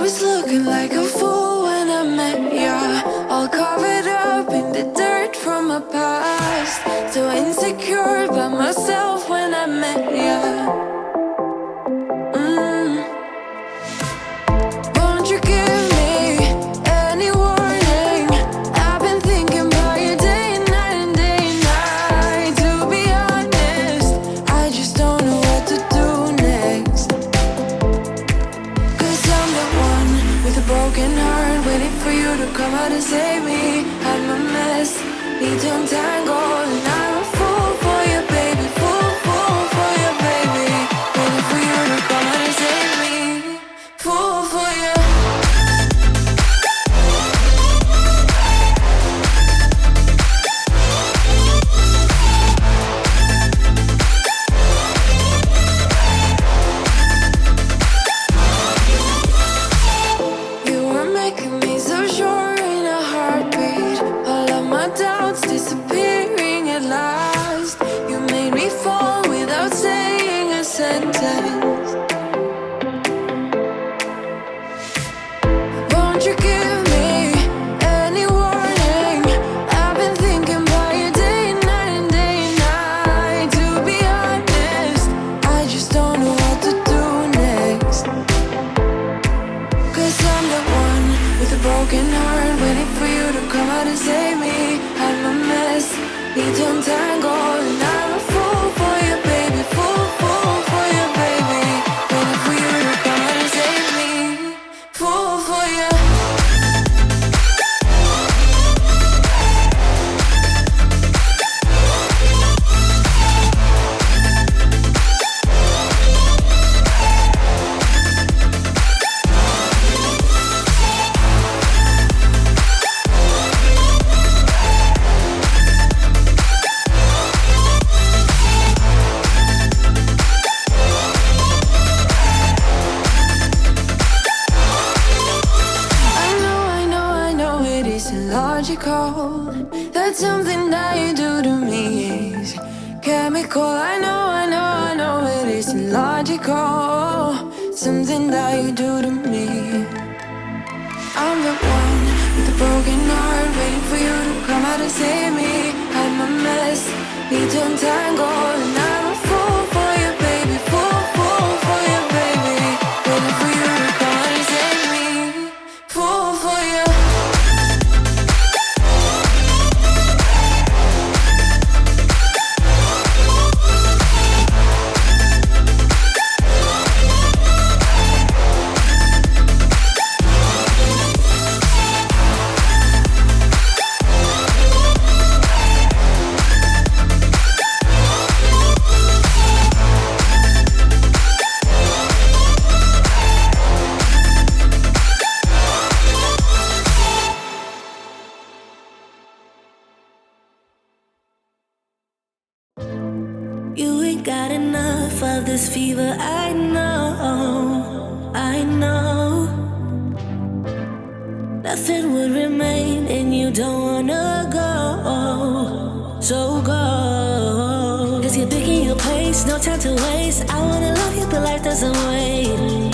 was looking like a fool when I met ya, all covered up in the dirt from my past. So insecure by myself when I met ya. Won't you give me any warning? I've been thinking about you day and night and day and night. To be honest, I just don't know what to do next. 'Cause I'm the one with a broken heart, waiting for you to come out and save me. I'm a mess, need to untangle, and I'm a fool for you, baby. Fool for you, baby. Waiting for you to come out and save me. Fool for you. You were making me so sure in a heartbeat. All of my doubts disappearing at last. You made me fall without saying a sentence. Won't you give me any warning? I've been thinking about you day and night and day and night. To be honest, I just don't know what to do next. 'Cause I'm the one with a broken heart, waiting for you to come out and save me. I'm a mess, need to untangle, and I'm a fool for you, baby. Fool for you, baby. Waiting for you to come out and save me. Fool for you. I know it isn't logical. That something that you do to me is chemical. I know it isn't logical. Something that you do to me. I'm the one with a broken heart, waiting for you to come out and save me. I'm a mess, need to untangle, and I'm a fool for you, baby. Fool for you, baby. Waiting for you to come out and save me. Fool for you. You ain't got enough of this fever, I know. Nothing would remain and you don't wanna go, so go. 'Cause you're picking your pace, no time to waste. I wanna love you but life doesn't wait.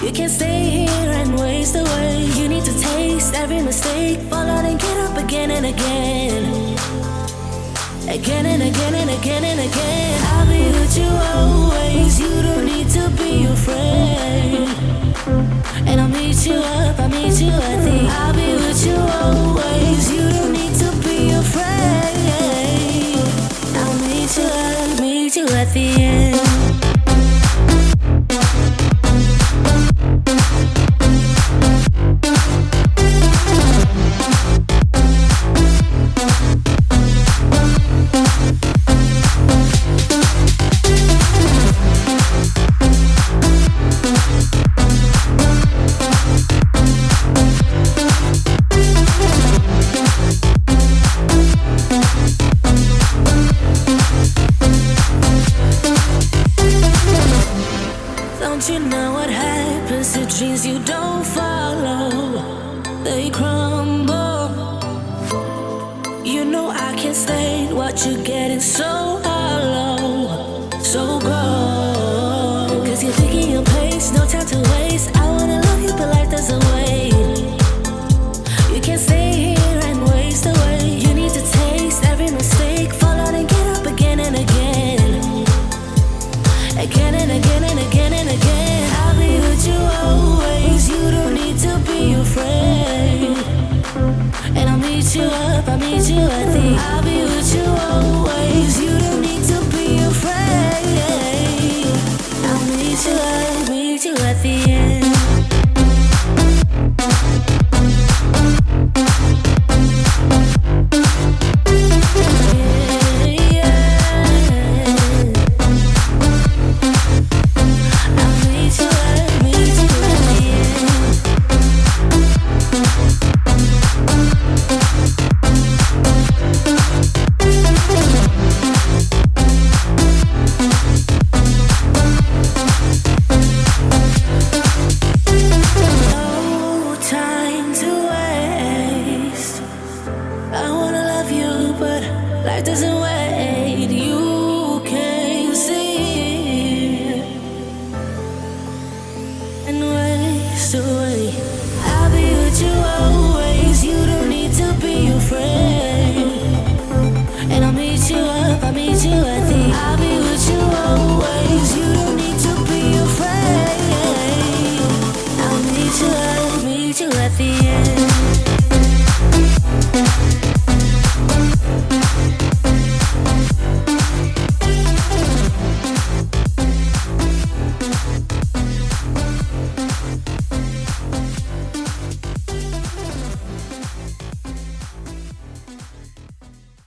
You can't stay here and waste away. You need to taste every mistake, fall out and get up again and again. Again and again and again and again. I'll be with you always. You don't need to be afraid. And I'll meet you up, I'll meet you at the end. I'll be with you always. You don't need to be afraid. I'll meet you at the end. Don't you know what happens to dreams you don't follow? They crumble. You know I can't stand what you're getting so hollow. So go. 'Cause you're picking your pace, no time to waste. I wanna love you need you, I think I'll be with you always. You